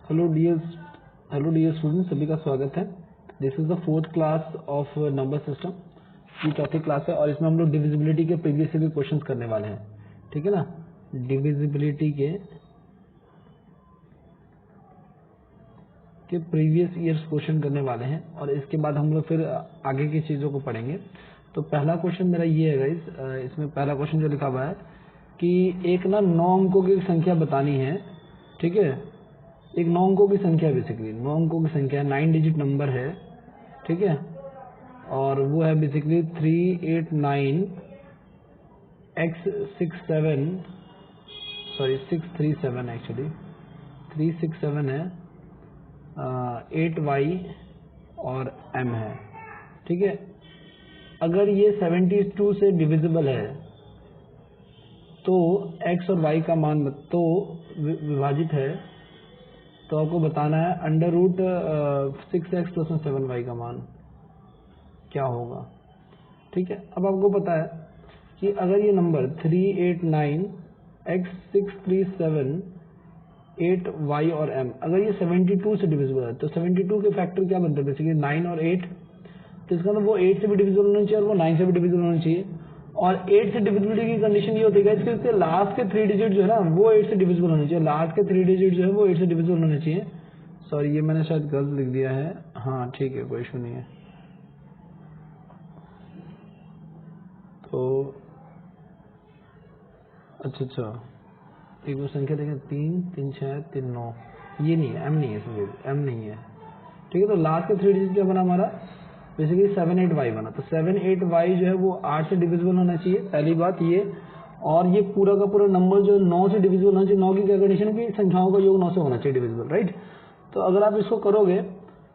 Hello dear student, सभी का स्वागत है। This is the 4th class of number system की चौथी क्लास है और इसमें हम लोग डिविजिबिलिटी के प्रीवियस ईयर के क्वेश्चंस करने वाले हैं। ठीक है ना, डिविजिबिलिटी के प्रीवियस ईयर्स क्वेश्चन करने वाले हैं और इसके बाद हम लोग फिर आगे की चीज़ों को पढ़ेंगे। तो पहला क्वेश्चन मेरा ये है गाइस, इसमें पहला क्वेश्चन जो लिखा हुआ है कि एक ना 9 अंकों की संख्या बतानी है। ठीक है, एक 9 अंकों की संख्या, बेसिकली 9 अंकों की संख्या 9 डिजिट नंबर है। ठीक है, और वो है बेसिकली 389 x67, सॉरी 637, एक्चुअली 367 है, 8y और m है। ठीक है, अगर ये 72 से डिविजिबल है तो x और y का मान तो विभाजित है, तो आपको बताना है under root 6x plus 7y का मान क्या होगा। ठीक है, अब आपको पता है कि अगर ये नंबर 389 x 637 8y और m अगर ये 72 से डिविजिबल है तो 72 के फैक्टर क्या बनते हैं, बेसिकली 9 और 8। तो इसका मतलब वो 8 से भी डिविजिबल होना चाहिए और वो 9 से भी डिविजिबल होना चाहिए। और 8 से डिविजिबिलिटी की कंडीशन ये होती है इसके लास्ट के 3 डिजिट जो है ना वो 8 से डिविजिबल होने चाहिए। लास्ट के 3 डिजिट जो है वो 8 से डिविजिबल होने चाहिए। सॉरी, ये मैंने शायद गलत लिख दिया है। हाँ ठीक है, कोई इशू नहीं है। तो अच्छा, एक वो संख्या देखें 3 3 6 3 9, ये नहीं है, m नहीं है, इसमें m नहीं है। ठीक है, तो लास्ट के 3 डिजिट क्या बना हमारा, बेसिकली 7 8y बना। तो 7 8y जो है वो 8 से डिविजिबल होना चाहिए, पहली बात ये। और ये पूरा का पूरा नंबर जो 9 से डिविजिबल होना चाहिए। 9 की क्या कंडीशन की संख्याओं का योग 9 से होना चाहिए डिविजिबल, राइट। तो अगर आप इसको करोगे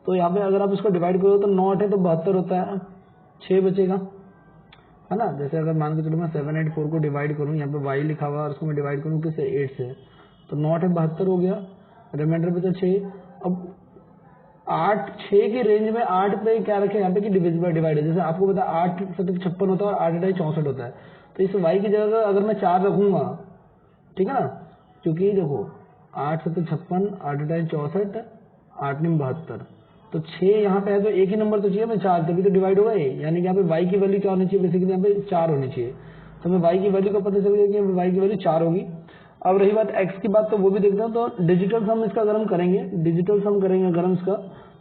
तो यहाँ पे अगर आप इसको डिवाइड करोगे तो 9 8 तो 72 होता है, 6 बचेगा, है ना। जैसे अगर मान के चलो मैं 7 8 4 को डिवाइड करूँ, यहाँ पे y लिखा हुआ है और उसको मैं डिवाइड करूँ किससे, 8 से, तो 9 8 72 हो गया, रिमाइंडर बचा 6। अब 8 6 के रेंज में 8 पे क्या रखे यहाँ पे कि डिविजिबल डिवाइड है। जैसे आपको पता 8 7 56 होता है और 8 8 64 होता है। तो इस y की जगह अगर मैं 4 रखूंगा, ठीक है ना, क्योंकि देखो 8 7 56, 8 8 64, 8 9 72, तो 6 यहाँ पे है तो एक ही नंबर तो चाहिए, मैं 4, तभी तो डिवाइड होगा ये। यानी कि यहाँ पे y की वैल्यू क्या होनी चाहिए, बेसिकली यहाँ पे 4 होनी चाहिए। तो मैं y की वैल्यू का पता चल गया कि y की वैल्यू 4 होगी। अब रही बात x की बात, तो वो भी देखते हैं। तो डिजिटल सम इसका अगर हम करेंगे, डिजिटल सम करेंगे अगर हम इसका,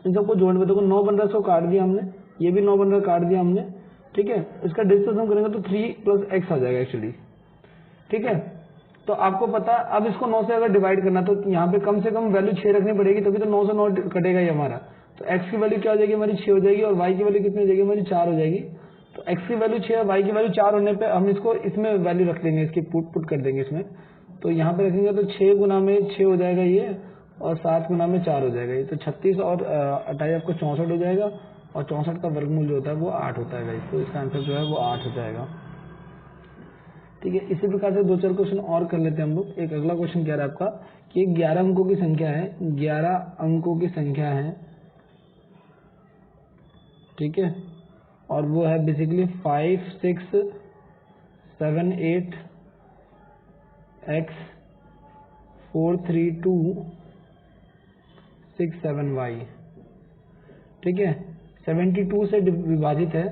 इन सबको जोड़ में देखो 9 बन रहा है, इसको काट दिया हमने, ये भी 9 बन रहा है, काट दिया हमने। ठीक है, इसका डिजिटल सम करेंगे तो 3 प्लस x आ जाएगा एक्चुअली। ठीक है, तो आपको पता, अब इसको 9 से अगर डिवाइड करना तो यहाँ पे कम से कम वैल्यू 6 रखनी पड़ेगी, तभी तो 9 से 9 कटेगा ये हमारा। तो x की वैल्यू क्या हो जाएगी हमारी, 6 हो जाएगी, और y की वैल्यू कितनी हो जाएगी हमारी, 4 हो जाएगी। तो x की वैल्यू 6 और y की वैल्यू 4 होने पे हम इसको इसमें वैल्यू रख लेंगे, इसकी पुट कर देंगे इसमें। तो यहाँ पे रखेंगे तो 6 गुना में 6 हो जाएगा ये, और 7 गुना में 4 हो जाएगा ये। तो 36 और 28 आपको 64 हो जाएगा, और 64 का वर्गमूल जो होता है वो 8 होता है। तो इसका आंसर जो है वो 8 हो जाएगा। ठीक है, इसी प्रकार से 2-4 क्वेश्चन और कर लेते हैं हम लोग। एक अगला क्वेश्चन क्या है आपका कि 11 अंकों की संख्या है, 11 अंकों की संख्या है। ठीक है, और वो है बेसिकली 5 6 7 8 x 4 3 2 6 7 y। ठीक है, 72 से विभाजित है,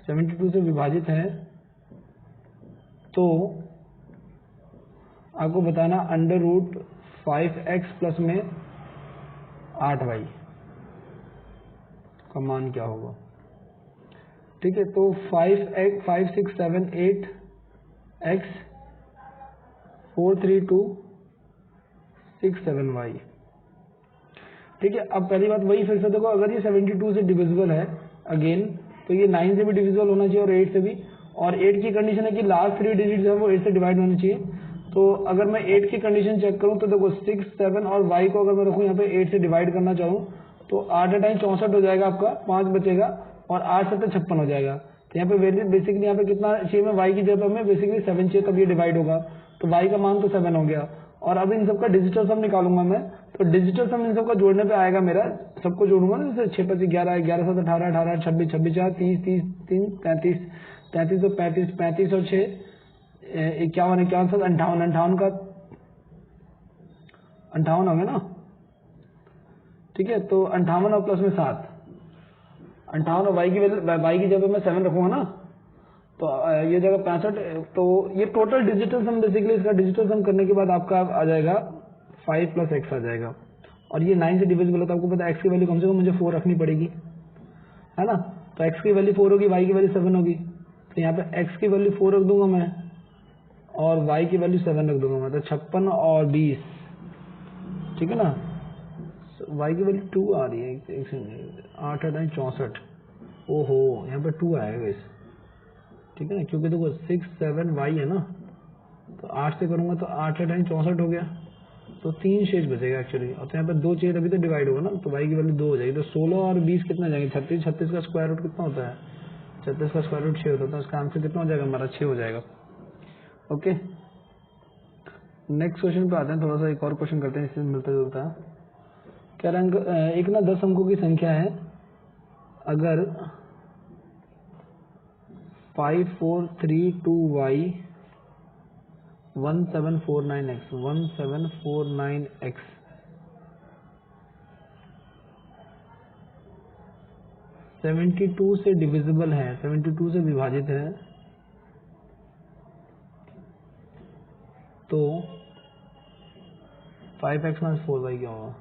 72 से विभाजित है। तो आपको बताना अंडर रूट 5x प्लस में 8y का मान क्या होगा। ठीक है, तो 5 6 7 8 x 4 3 2 6 7 y। ठीक है, अब पहली बात वही फिर से देखो, अगर ये 72 से डिविजिबल है अगेन, तो ये 9 से भी डिविजिबल होना चाहिए और 8 से भी। और 8 की कंडीशन है कि लास्ट 3 डिजिट जो है वो 8 से डिवाइड होने चाहिए। तो अगर मैं 8 की कंडीशन चेक करूं तो देखो 6 7 और y को अगर मैं रखूं यहाँ पे 8 से डिवाइड करना चाहूँ तो 8 8 64 हो जाएगा आपका, 5 बचेगा, और 8 7 56 हो जाएगा। तो यहाँ पे बेसिकली यहाँ पे कितना चाहिए, मैं y की जगह पर मैं बेसिकली 7 चाहिए, तब ये डिवाइड होगा। तो y का मान तो 7 हो गया। और अब इन सबका डिजिटल सम निकालूंगा मैं, तो डिजिटल सम इन सबका जोड़ने पे आएगा मेरा, सबको जोड़ूंगा ना, जैसे 6 5 11 11 7 18 18 26 26 4 30 30 3 35 35 और 35 35 और 6 51 51 7 58 58 का 58 हो गया ना, ठीक है। तो 58 और प्लस में 7, 58 और y की जगह मैं 7 रखूंगा ना, तो ये जगह 65। तो ये टोटल डिजिटल सम, बेसिकली इसका डिजिटल सम करने के बाद आपका आ जाएगा 5 + x आ जाएगा, और ये 9 से डिविजिबल है, तो आपको पता है x की वैल्यू कम से कम मुझे 4 रखनी पड़ेगी, है ना। तो x की वैल्यू 4 होगी, y की वैल्यू 7 होगी, तो यहाँ पे x की वैल्यू 4 रख दूंगा मैं और y की वैल्यू 7 रख दूंगा मैं, तो 56 और 20, ठीक है ना। y की वैल्यू 2 आ रही है, 8 8 64, ओहो यहाँ पे 2 आएगा इस, ठीक है ना, क्योंकि देखो 6 7 y है ना, तो 8 से करूंगा तो 8 8 64 हो गया, तो 3 शेष बचेगा एक्चुअली, और तो यहाँ पे 2 चाहिए तभी तो डिवाइड होगा ना, तो y की वैल्यू 2 हो जाएगी। तो 16 और 20 कितना जाएंगे, 36, 36 का स्क्वायर रूट कितना होता है, 36 का स्क्वायर रूट 6 होता है, तो इसका आंसर कितना हो जाएगा हमारा, 6 हो जाएगा। ओके, नेक्स्ट क्वेश्चन पे आते हैं, थोड़ा सा एक और क्वेश्चन करते हैं, इससे मिलता जुलता है। क्या रंग एक ना 10 अंकों की संख्या है, अगर 5432y 1749x 1749x 72 से डिविजिबल है, 72 से विभाजित है, तो 5x - 4y क्या होगा,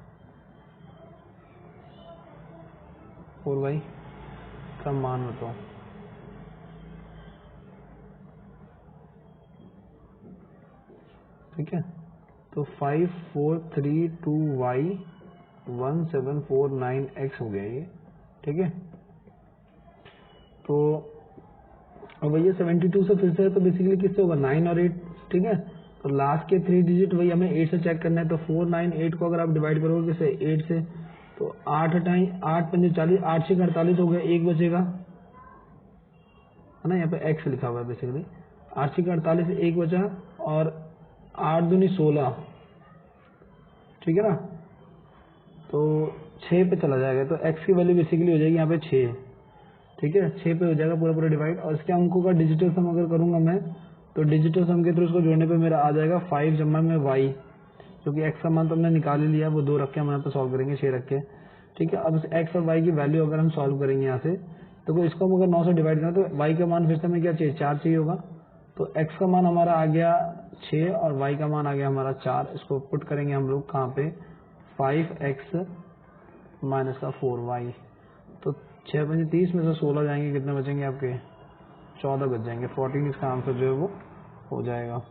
4y का मान बताओ। ठीक है, तो 5432y 1749x हो गया ये, ठीक है। तो अब भैया 72 से फिर से है, तो बेसिकली किससे होगा, 9 और 8, ठीक है। तो लास्ट के 3 डिजिट वही हमें 8 से चेक करना है, तो 4 9 8 को अगर आप डिवाइड करोगे किससे, 8 से, तो 8 हटाएं, 8 5 40, 8 6 48 हो गया, 1 बचेगा, है ना, यहाँ पे x लिखा हुआ है बेसिकली, 8 6 48 से 1 बचा, और 8 दूनी 16, ठीक है ना, तो 6 पे चला जाएगा, तो x की वैल्यू बेसिकली हो जाएगी यहाँ पे 6, ठीक है, 6 पे हो जाएगा पूरा डिवाइड। और इसके अंकों का डिजिटल सम अगर करूंगा मैं, तो डिजिटल सम के थ्रू इसको जोड़ने पे मेरा आ जाएगा 5 जमा में y, क्योंकि x का मान तो हमने निकाल ही लिया, वो 2 रख के हम यहाँ पे सॉल्व करेंगे, 6 रख के, ठीक है। अब इस x और y की वैल्यू अगर हम सॉल्व करेंगे यहाँ से, तो इसको हम अगर 9 से डिवाइड करें, तो y का मान फिर से हमें क्या चाहिए, 4 चाहिए होगा, तो x का मान हमारा आ गया 6 और y का मान आ गया हमारा 4, इसको पुट करेंगे हम लोग कहाँ पे, 5x माइनस का 4y, तो 6 5 30 में से 16 जाएंगे, कितने बचेंगे आपके, 14 बच जाएंगे, 14 इसका आंसर जो है वो हो जाएगा,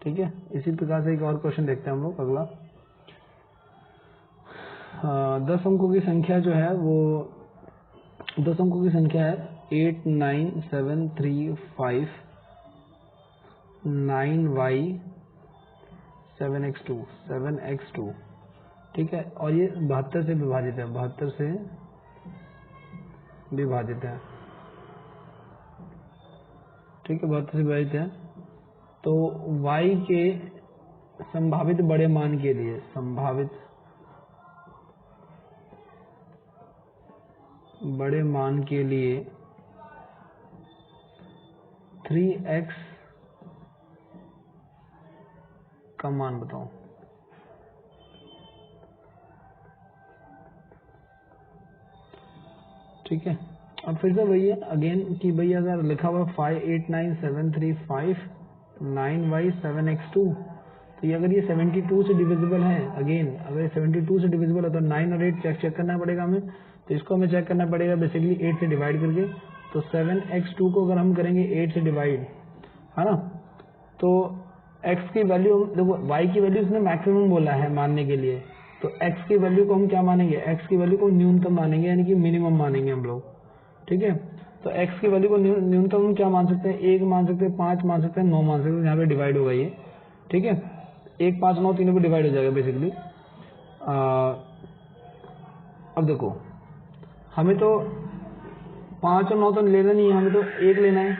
ठीक है। इसी प्रकार से एक और क्वेश्चन देखते हैं हम लोग अगला। 10 अंकों की संख्या जो है वो 10 अंकों की संख्या है 8 9 7 3 5 9y 7x2, ठीक है, और ये 72 से विभाजित है, 72 से विभाजित है, ठीक है, 72 से विभाजित है। तो y के संभावित बड़े मान के लिए, संभावित बड़े मान के लिए 3x का मान बताओ। ठीक है, अब फिर से वही है अगेन कि भैया अगर लिखा हुआ 5 8 9 7 3 5 9y 7x2, तो ये अगर ये 72 से डिविजिबल है, अगेन अगर ये 72 से डिविजिबल है, तो 9 और 8 चेक करना पड़ेगा हमें, तो इसको हमें चेक करना पड़ेगा बेसिकली 8 से डिवाइड करके। तो 7x2 को अगर हम करेंगे 8 से डिवाइड, है ना, तो x की वैल्यू, देखो y की वैल्यू इसने मैक्सिमम बोला है मानने के लिए, तो x की वैल्यू को हम क्या मानेंगे, x की वैल्यू को न्यूनतम मानेंगे, यानी कि मिनिमम मानेंगे हम लोग, ठीक है। तो x की वैल्यू को न्यूनतम हम क्या मान सकते हैं, 1 मान सकते हैं, 5 मान सकते हैं, 9 मान सकते हैं, यहाँ पे डिवाइड होगा ये, ठीक है, 1 5 9 तीनों पे डिवाइड हो जाएगा बेसिकली। अब देखो हमें तो 5 और 9 तो लेना नहीं है, हमें तो 1 लेना है,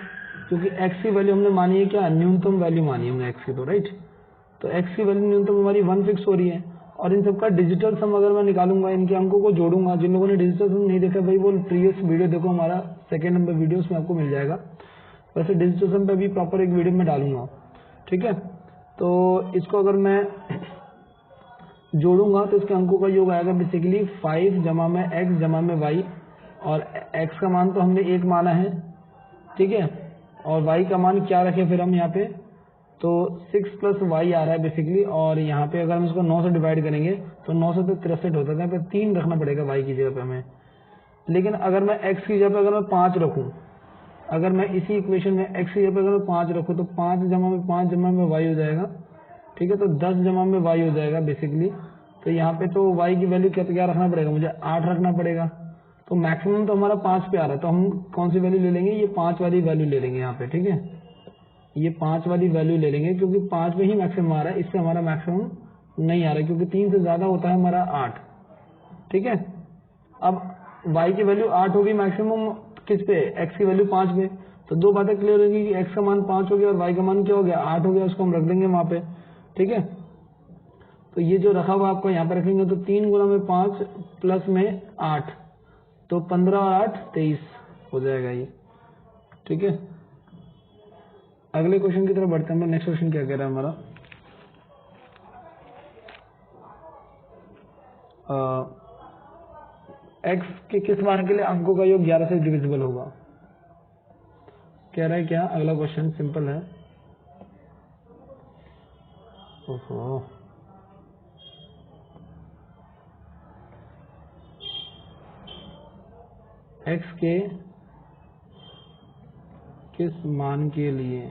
क्योंकि x की वैल्यू हमने मानी है क्या, न्यूनतम वैल्यू मानी है हमने x की, तो राइट, तो x की वैल्यू न्यूनतम हमारी 1 फिक्स हो रही है। और इन सबका डिजिटल सम अगर मैं निकालूंगा, इनके अंकों को जोड़ूंगा, जिन लोगों ने डिजिटल सम नहीं देखा भाई वो प्रीवियस वीडियो देखो, हमारा 2nd नंबर वीडियो में आपको मिल जाएगा, वैसे डिजिटल सम पे भी प्रॉपर एक वीडियो में डालूंगा, ठीक है। तो इसको अगर मैं जोड़ूंगा तो इसके अंकों का योग आएगा बेसिकली 5 जमा में x जमा में y, और x का मान तो हमने 1 माना है, ठीक है, और y का मान क्या रखे फिर हम यहाँ पे, तो 6 प्लस y आ रहा है बेसिकली, और यहाँ पे अगर हम इसको 9 से डिवाइड करेंगे तो 9 से तो 63 होता है, यहाँ पे 3 रखना पड़ेगा y की जगह पे हमें। लेकिन अगर मैं x की जगह पे अगर मैं 5 रखूँ, अगर मैं इसी इक्वेशन में x की जगह पे अगर मैं 5 रखूँ तो 5 जमा में 5 जमा में y हो जाएगा, ठीक है, तो 10 जमा में y हो जाएगा बेसिकली। तो यहाँ पे तो y की वैल्यू क्या रखना पड़ेगा, मुझे 8 रखना पड़ेगा। तो मैक्सिमम तो हमारा 5 पे आ रहा है, तो हम कौन सी वैल्यू ले लेंगे, ये 5 वाली वैल्यू ले लेंगे यहाँ पे, ठीक है, ये 5 वाली वैल्यू ले लेंगे, क्योंकि 5 में ही मैक्सिमम आ रहा है, इससे हमारा मैक्सिमम नहीं आ रहा है, क्योंकि 3 से ज्यादा होता है हमारा 8, ठीक है। अब y की वैल्यू 8 होगी मैक्सिमम किस पे, x की वैल्यू 5 पे, तो दो बातें क्लियर होगी कि x का मान 5 हो गया और y का मान क्या हो गया, 8 हो गया, उसको हम रख देंगे वहां पे, ठीक है। तो ये जो रखा हुआ आपको यहाँ पे रखेंगे, तो 3 गुना में 5 प्लस में 8, तो 15 और 8 23 हो जाएगा ये, ठीक है। अगले क्वेश्चन की तरफ बढ़ते हैं। नेक्स्ट क्वेश्चन क्या कह रहा है हमारा, x के किस मान के लिए अंकों का योग 11 से डिविजिबल होगा, कह रहा है क्या। अगला क्वेश्चन सिंपल है, ओहो x के किस मान के लिए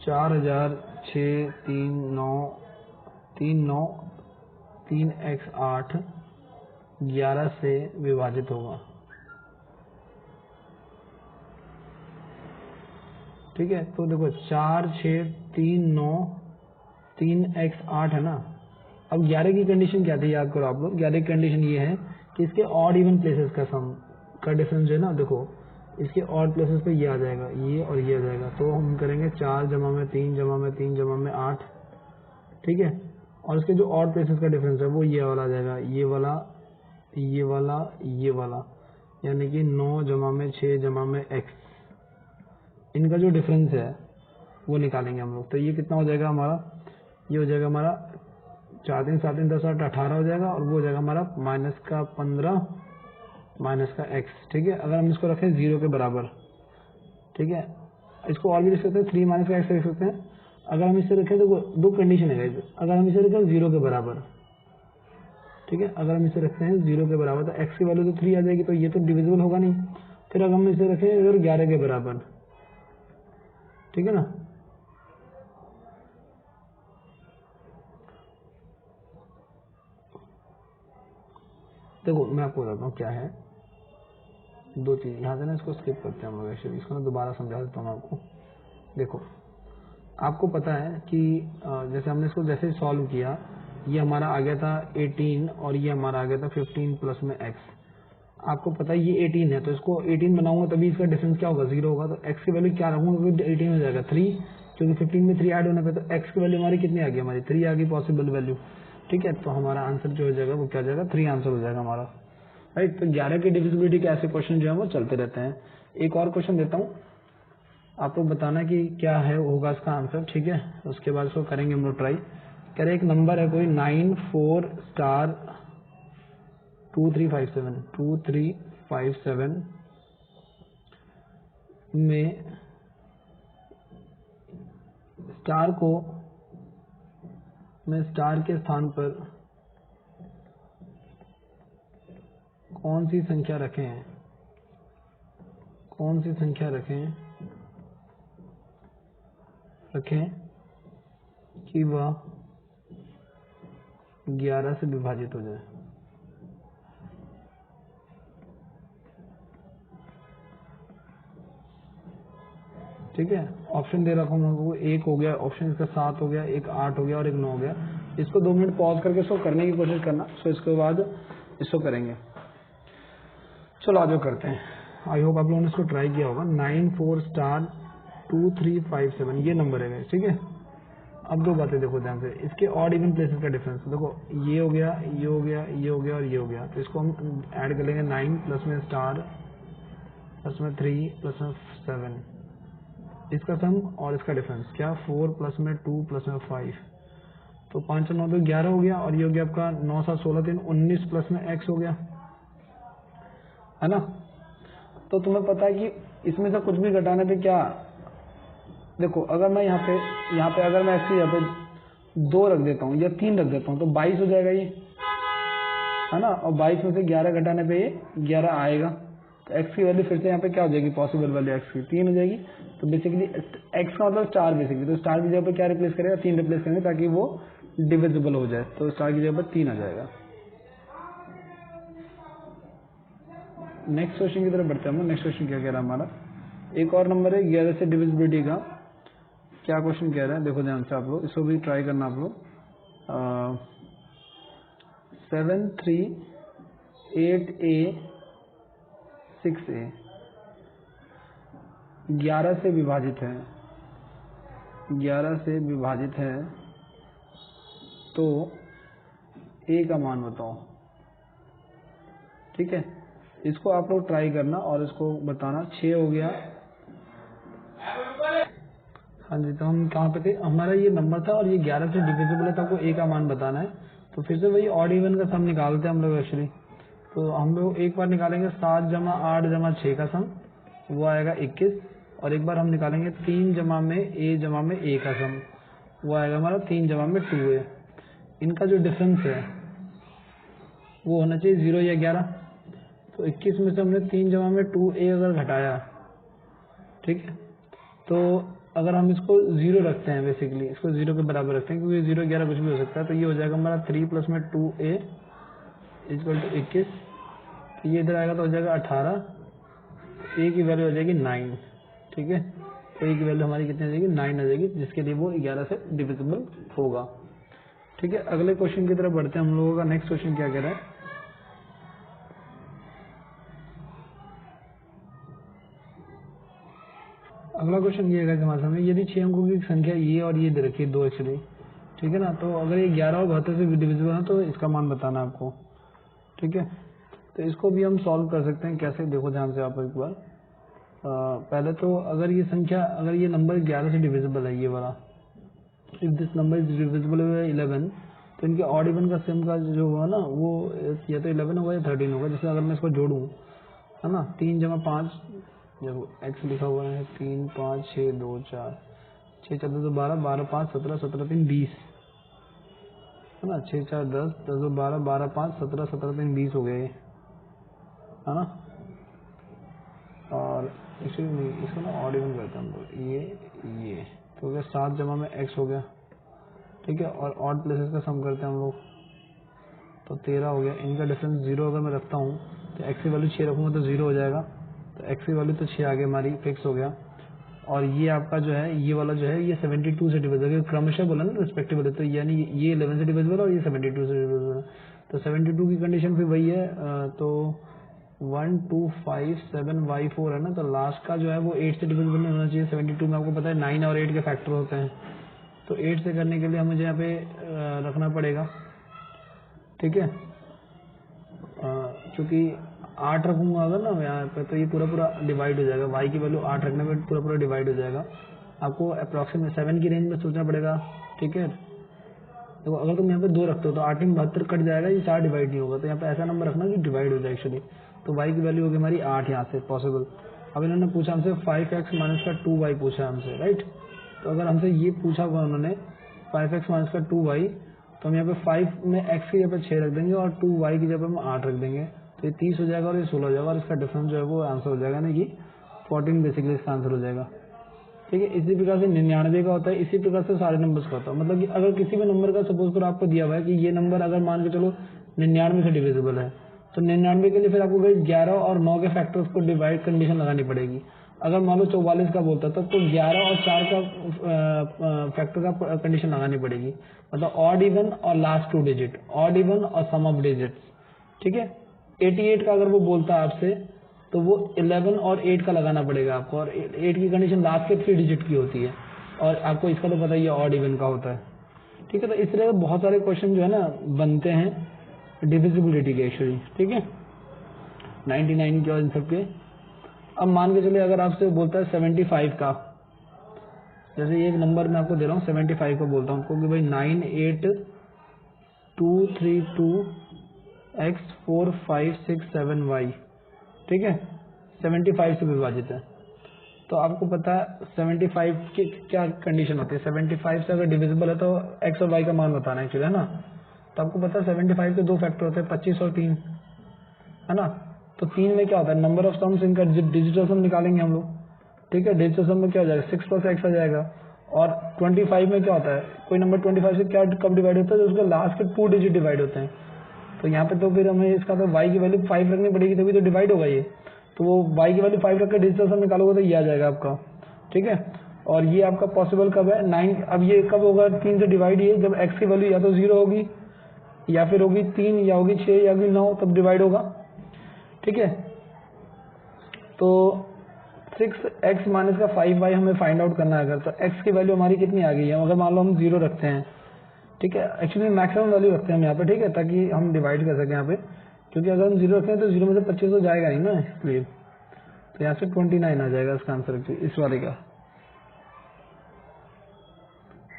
4,639,3x8 11 से विभाजित होगा, ठीक है। तो देखो 4,639,3x8 है ना। अब 11 की कंडीशन क्या थी, याद करो आप लोग। 11 की कंडीशन ये है कि इसके ऑड इवन प्लेसेस का सम का डिफरेंस है ना, देखो इसके ऑड प्लेसेस पे ये आ जाएगा, ये और ये आ जाएगा, तो हम करेंगे 4 जमा में 3 जमा में 3 जमा में 8, ठीक है। और इसके जो ऑड प्लेसेस का डिफरेंस है वो ये वाला आ जाएगा, ये वाला ये वाला ये वाला, यानी कि 9 जमा में 6 जमा में x, इनका जो डिफरेंस है वो निकालेंगे हम लोग। तो ये कितना हो जाएगा हमारा, ये हो जाएगा हमारा 4 3 7 3 10 8 18 हो जाएगा, और वो हो जाएगा हमारा -15 -का x, ठीक है। अगर हम इसको रखें 0 के बराबर, ठीक है, इसको और भी लिख सकते हैं 3 - का x लिख सकते हैं। अगर हम इसे रखें तो दो कंडीशन है, अगर हम इसे रखें 0 के बराबर, ठीक है, अगर हम इसे रखते हैं 0 के बराबर तो x की वैल्यू तो 3 आ जाएगी, तो ये तो डिविजिबल होगा नहीं। फिर अगर हम इसे रखें अगर 11 के बराबर, ठीक है ना, देखो मैं आपको बताता हूँ क्या है, दो चीज यहाँ से ना, इसको स्किप करते हैं हम लोग, एक्चुअली इसको ना दोबारा समझा देता हूँ आपको। देखो आपको पता है कि जैसे हमने इसको जैसे सॉल्व किया, ये हमारा आ गया था 18 और ये हमारा आ गया था 15 प्लस में x। आपको पता है ये 18 है, तो इसको 18 बनाऊंगा तभी इसका डिफरेंस क्या होगा, 0 होगा। तो x की वैल्यू क्या रखूंगा, 18 हो जाएगा 3, क्योंकि 15 में 3 ऐड होने पे, तो x की वैल्यू हमारी कितनी आ गई, हमारी 3 आ गई पॉसिबल वैल्यू, ठीक है। तो हमारा आंसर जो हो जाएगा वो क्या हो जाएगा, 3 आंसर हो जाएगा हमारा, राइट। तो 11 की डिविजिबिलिटी के ऐसे क्वेश्चन जो है वो चलते रहते हैं। एक और क्वेश्चन देता हूँ, आप लोग बताना कि क्या है होगा इसका आंसर, ठीक है। उसके बाद इसको करेंगे हम लोग ट्राई। कह रहे एक नंबर है कोई 9357 में स्टार के स्थान पर कौन सी संख्या रखें कि वह 11 से विभाजित हो जाए। ठीक है, ऑप्शन दे रखा हूँ आपको, एक हो गया ऑप्शन, इसका 7 हो गया, एक 8 हो गया और एक 9 हो गया। इसको 2 मिनट पॉज करके इसको करने की कोशिश करना, सो इसके बाद इसको करेंगे। चलो आज करते हैं। आई होप आप लोगों ने इसको ट्राई किया होगा। 94*2357 ये नंबर है, ठीक है। अब दो बातें देखो ध्यान से, इसके ऑड इवन प्लेसेस का डिफरेंस देखो, ये हो गया, ये हो गया, ये हो गया और ये हो गया। तो इसको हम ऐड कर लेंगे 9 प्लस में स्टार प्लस में 3 प्लस में 7, इसका सम और इसका डिफरेंस क्या, 4 प्लस में 2 प्लस में 5, तो 5 और 9 तो 11 हो गया, और ये हो गया आपका 9 7 16 3 19 प्लस में x हो गया, है ना। तो तुम्हें पता है कि इसमें से कुछ भी घटाने पे क्या, देखो अगर मैं यहाँ पे अगर मैं x यहाँ पे 2 रख देता हूँ या 3 रख देता हूँ तो 22 हो जाएगा ये, है ना, और 22 में से 11 घटाने पे ये 11 आएगा, तो x की वैल्यू फिर से यहाँ पे क्या हो जाएगी, पॉसिबल वैल्यू x की 3 हो जाएगी। तो बेसिकली x का मतलब स्टार, बेसिकली तो स्टार की जगह पे क्या रिप्लेस करेगा, 3 रिप्लेस करेंगे ताकि वो डिविजिबल हो जाए, तो स्टार की जगह पर 3 आ जाएगा। नेक्स्ट क्वेश्चन की तरफ बढ़ते हैं हम। नेक्स्ट क्वेश्चन क्या कह रहा है हमारा, एक और नंबर है 11 से डिविजिबिलिटी का। क्या क्वेश्चन कह रहा है, देखो ध्यान से आप लोग, इसको भी ट्राई करना आप लोग। 7 3 8a 6a 11 से विभाजित है, 11 से विभाजित है, तो a का मान बताओ। ठीक है, इसको आप लोग ट्राई करना और इसको बताना। 6 हो गया, हाँ जी। तो हम कहाँ पे थे, हमारा ये नंबर था और ये 11 से डिविजिबल है, तो आपको a का मान बताना है। तो फिर से वही ऑड इवन का सम निकालते हैं हम लोग एक्चुअली। तो हम लोग एक बार निकालेंगे 7 जमा 8 जमा 6 का सम, वो आएगा 21, और एक बार हम निकालेंगे 3 जमा में a का सम, वो आएगा हमारा 3 जमा में 2a। इनका जो डिफरेंस है वो होना चाहिए 0 या 11। तो 21 में से हमने 3 जमा में 2a अगर घटाया, ठीक है, तो अगर हम इसको 0 रखते हैं, बेसिकली इसको 0 के बराबर रखते हैं क्योंकि 0 11 कुछ भी हो सकता है, तो ये हो जाएगा हमारा 3 प्लस में 2a इक्वल टू 21। तो ये इधर आएगा तो हो जाएगा 18, a की वैल्यू हो जाएगी 9। ठीक है, तो a की वैल्यू हमारी कितनी आ जाएगी, 9 आ जाएगी, जिसके लिए वो 11 से डिविजिबल होगा। ठीक है, अगले क्वेश्चन की तरफ बढ़ते हैं हम लोगों का। नेक्स्ट क्वेश्चन क्या कह रहा है, अगला क्वेश्चन ये है हमारे सामने, यदि 6 अंकों की संख्या ये और ये दे रखी है 2 एक्चुअली, ठीक है ना, तो अगर ये 11 और 72 से डिविजिबल है तो इसका मान बताना आपको। ठीक है, तो इसको भी हम सॉल्व कर सकते हैं। कैसे, देखो ध्यान से आप एक बार। पहले तो अगर ये संख्या, अगर ये नंबर 11 से डिविजिबल है, ये वाला, if this number is divisible 11, तो इनके ऑड इवन का सम का जो हुआ ना, वो या तो 11 होगा या 13 होगा। जैसे अगर मैं इसको जोड़ूं, है ना, 3 जमा 5, देखो x लिखा हुआ है, 3 5 6 2 4 6 4 2 12 12 5 17 17 3 20, है ना, 6 4 10 10 2 12 12 5 17 17 3 20 हो गए, है ना। और एक्चुअली इसको ना ऑड इवन करते हैं हम लोग, ये तो हो गया 7 जमा में x हो गया। ठीक है, और ऑड प्लेसेस का सम करते हैं हम लोग, तो 13 हो गया। इनका डिफरेंस 0 अगर मैं रखता हूँ तो x की वैल्यू 6 रखूँगा तो 0 हो जाएगा, तो x की वैल्यू तो 6 आगे हमारी फिक्स हो गया। और ये आपका जो है, ये वाला जो है, ये 72 से डिविजिबल, क्रमशः बोला ना रिस्पेक्टिवल है, तो यानी ये 11 से डिविजिबल और ये 72 से डिविजिबल है। तो 72 की कंडीशन फिर वही है, तो 1 2 5 7 y4 है ना, तो लास्ट का जो है वो 8 से डिविजिबल नहीं होना चाहिए। 72 में आपको पता है 9 और 8 के फैक्टर होते हैं, तो 8 से करने के लिए मुझे यहाँ पे रखना पड़ेगा। ठीक है, क्योंकि 8 रखूंगा अगर ना यहाँ पे, तो ये पूरा पूरा डिवाइड हो जाएगा। y की वैल्यू 8 रखने में पूरा पूरा डिवाइड हो जाएगा। आपको अप्रॉक्सीमेट 7 की रेंज में सोचना पड़ेगा। ठीक है, तो अगर तुम यहाँ पे 2 रखते हो तो 8 में 72 कट जाएगा, ये 4 डिवाइड नहीं होगा, तो यहाँ पे ऐसा नंबर रखना कि डिवाइड हो जाए एक्चुअली। तो y की वैल्यू होगी हमारी 8 यहाँ से पॉसिबल। अब इन्होंने पूछा हमसे 5x माइनस का 2y पूछा हमसे, राइट। तो अगर हमसे ये पूछा हुआ उन्होंने 5x माइनस का 2y, तो हम यहाँ पे 5 में x की जगह पर 6 रख देंगे और 2y की जगह पर हम 8 रख देंगे, तो ये 30 हो जाएगा और ये 16 हो जाएगा, और इसका डिफरेंस जो है वो आंसर हो जाएगा, नहीं कि 14 बेसिकली इसका आंसर हो जाएगा। ठीक है, इसी प्रकार से 99 का होता है, इसी प्रकार से सारे नंबर्स का होता है। मतलब कि अगर किसी भी नंबर का सपोज करो आपको दिया हुआ है कि ये नंबर अगर मान के चलो 99 से डिविजिबल है, तो 99 के लिए फिर आपको 11 और 9 के फैक्टर्स को डिवाइड कंडीशन लगानी पड़ेगी। अगर मान लो 44 का बोलता है, तब तो 11 और 4 का फैक्टर का कंडीशन लगानी पड़ेगी, मतलब ऑड इवन और लास्ट 2 डिजिट, ऑड इवन और सम ऑफ डिजिट्स। ठीक है, 88 का अगर वो बोलता है आपसे, तो वो 11 और 8 का लगाना पड़ेगा आपको, और 8 की कंडीशन लास्ट के 3 डिजिट की होती है, और आपको इसका तो पता ही है ऑड इवन का होता है। ठीक है, तो इस तरह के बहुत सारे क्वेश्चन जो है ना बनते हैं डिविजिबिलिटी के एक्चुअली। ठीक है, 99 के और इन सब के। अब मान के चलिए अगर आपसे बोलता है 75 का, जैसे ये एक नंबर मैं आपको दे रहा हूँ 75 का बोलता हूँ आपको कि भाई 98232x4567y, ठीक है, 75 से विभाजित है। तो आपको पता है 75 की क्या कंडीशन होती है, 75 से अगर डिविजिबल है तो x और y का मान बताना है एक्चुअली, है ना। तो आपको पता है 75 के दो फैक्टर होते हैं, 25 और 3, है ना। तो 3 में क्या होता है, नंबर ऑफ सम्स, इनका डिजिटल सम निकालेंगे हम लोग, ठीक है। डिजिटल सम में क्या हो जाएगा, 6 + x आ जाएगा। और 25 में क्या होता है, कोई नंबर 25 से क्या कब डिवाइड होता है, तो उसके लास्ट के 2 डिजिट डिवाइड होते हैं। तो यहाँ पे तो फिर हमें इसका तो y की वैल्यू 5 रखनी पड़ेगी, तभी तो डिवाइड होगा ये। तो वो y की वैल्यू 5 रख के डिजिटल सम निकालोगे तो ये आ जाएगा आपका, ठीक है। और ये आपका पॉसिबल कब है, 9। अब ये कब होगा 3 से डिवाइड, ये जब x की वैल्यू या तो 0 होगी, या फिर होगी 3, या होगी 6, या होगी 9, तब डिवाइड होगा, ठीक है। तो 6x माइनस का 5y हमें फाइंड आउट करना है अगर, तो x की वैल्यू हमारी कितनी आ गई है, अगर मान लो हम 0 रखते हैं, ठीक है। एक्चुअली मैक्सिमम वैल्यू रखते हैं हम यहाँ पे, ठीक है, ताकि हम डिवाइड कर सकें यहाँ पे, क्योंकि अगर हम 0 रखते हैं तो 0 में से 25 तो जाएगा नहीं ना, इसलिए। तो यहाँ से 29 आ जाएगा इसका आंसर इस वाले का,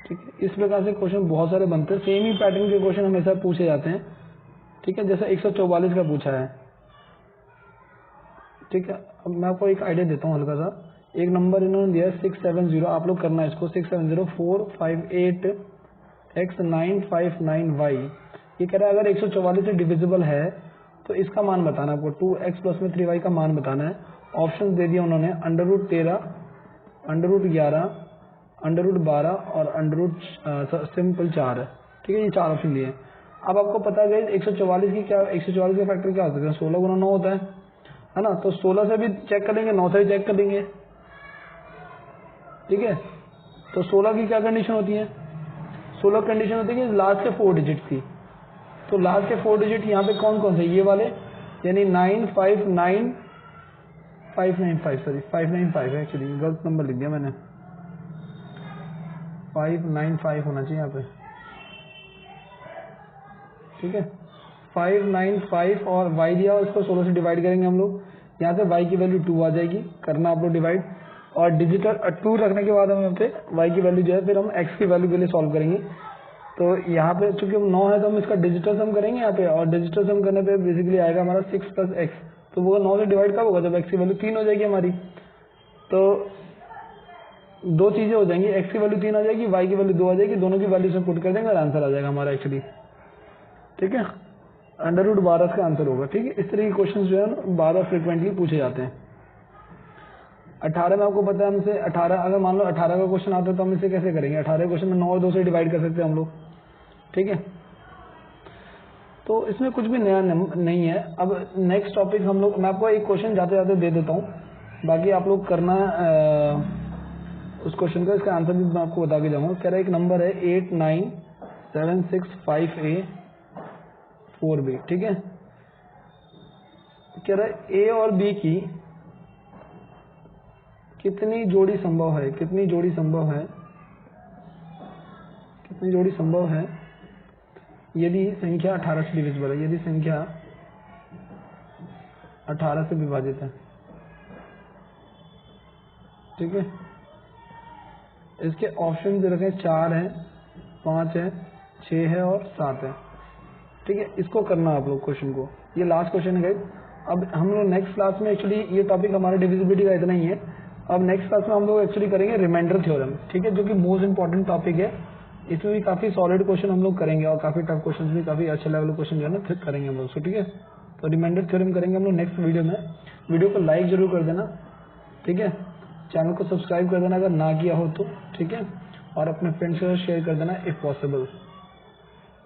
ठीक है। इस प्रकार से क्वेश्चन बहुत सारे बनते हैं, सेम ही पैटर्न के क्वेश्चन हमेशा पूछे जाते हैं, ठीक है। जैसे 144 का पूछा है, ठीक है। अब मैं आपको एक आइडिया देता हूँ हल्का सा। एक नंबर इन्होंने दिया है 670, आप लोग करना है इसको 670,458x959y। ये कह रहा है अगर 144 से डिविजिबल है तो इसका मान बताना है आपको, 2x + में 3y का मान बताना है। ऑप्शन दे दिया उन्होंने, √13, √11, √12 और सिंपल 4 है, ठीक है। ये 4 ऑप्शन दिए हैं। अब आपको पता है 144 की क्या, 144 का फैक्टर क्या होता है, 16 × 9 होता है ना। तो 16 से भी चेक कर लेंगे, 9 से भी चेक कर लेंगे, ठीक है। तो 16 की क्या कंडीशन होती है, 16 कंडीशन होती है कि लास्ट के 4 डिजिट की। तो लास्ट के 4 डिजिट यहाँ पे कौन कौन से, ये वाले, यानी 595 है, एक्चुअली गलत नंबर लिख दिया मैंने, 595 होना चाहिए यहाँ पे, ठीक है। 595 और y दिया, और इसको 16 से डिवाइड करेंगे हम लोग, यहाँ से y की वैल्यू 2 आ जाएगी, करना आप लोग डिवाइड, और डिजिटल 2 रखने के बाद हम यहाँ पे y की वैल्यू जो है, फिर हम x की वैल्यू के लिए सॉल्व करेंगे। तो यहाँ पे चूंकि 9 है तो हम इसका डिजिटल सम करेंगे यहाँ पे, और डिजिटल सम करने पे बेसिकली आएगा हमारा 6 + x। तो वो 9 से डिवाइड कब होगा, जब x की वैल्यू 3 हो जाएगी हमारी। तो दो चीजें हो जाएंगी, x की वैल्यू 3 आ जाएगी, y की वैल्यू 2 आ जाएगी, दोनों की वैल्यू से पुट कर देंगे और आंसर आ जाएगा हमारा एक्चुअली, ठीक है। √12 का आंसर होगा, ठीक है। इस तरह के क्वेश्चन जो है ना 12 फ्रिक्वेंटली पूछे जाते हैं। 18 में आपको पता है हमसे 18, अगर मान लो 18 का क्वेश्चन आता है तो हम इसे कैसे करेंगे, 18 क्वेश्चन में 9 और 2 से डिवाइड कर सकते हैं हम लोग, ठीक है। तो इसमें कुछ भी नया नहीं है। अब नेक्स्ट टॉपिक हम लोग, मैं आपको एक क्वेश्चन जाते जाते दे देता हूँ, बाकी आप लोग करना उस क्वेश्चन का, इसका आंसर भी मैं आपको बता के जाऊँगा। कह रहा है एक नंबर है 89765A4B, ठीक है। कह रहा है A और B की कितनी जोड़ी संभव है, कितनी जोड़ी संभव है यदि संख्या 18 से डिविजिबल है, यदि संख्या 18 से विभाजित है, ठीक है। इसके ऑप्शन दे रखे 4 है, 5 है, 6 है और 7 है, ठीक है। इसको करना आप लोग क्वेश्चन को, ये लास्ट क्वेश्चन है गाइस। अब हम लोग नेक्स्ट क्लास में, एक्चुअली ये टॉपिक हमारे डिविजिबिलिटी का इतना ही है। अब नेक्स्ट क्लास में हम लोग एक्चुअली करेंगे रिमाइंडर थ्योरम, ठीक है, जो कि मोस्ट इंपॉर्टेंट टॉपिक है। इसमें भी काफी सॉलिड क्वेश्चन हम लोग करेंगे, और काफी टफ क्वेश्चन भी, काफी अच्छे लेवल क्वेश्चन जो है ना करेंगे हम लोग, ठीक है। तो रिमाइंडर थ्योरम करेंगे हम लोग नेक्स्ट वीडियो में। वीडियो को लाइक जरूर कर देना, ठीक है। चैनल को सब्सक्राइब कर देना अगर ना किया हो तो, ठीक है। और अपने फ्रेंड्स के साथ शेयर कर देना इफ पॉसिबल,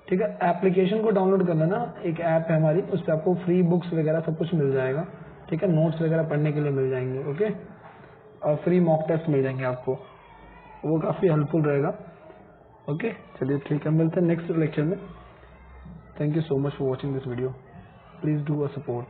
ठीक है। एप्लीकेशन को डाउनलोड कर लेना, एक ऐप है हमारी, उस पर आपको फ्री बुक्स वगैरह सब कुछ मिल जाएगा, ठीक है। नोट्स वगैरह पढ़ने के लिए मिल जाएंगे, ओके। और फ्री मॉक टेस्ट मिल जाएंगे आपको, वो काफ़ी हेल्पफुल रहेगा, ओके। चलिए ठीक है, मिलते हैं नेक्स्ट लेक्चर में। Thank you so much for watching this video, please do a support.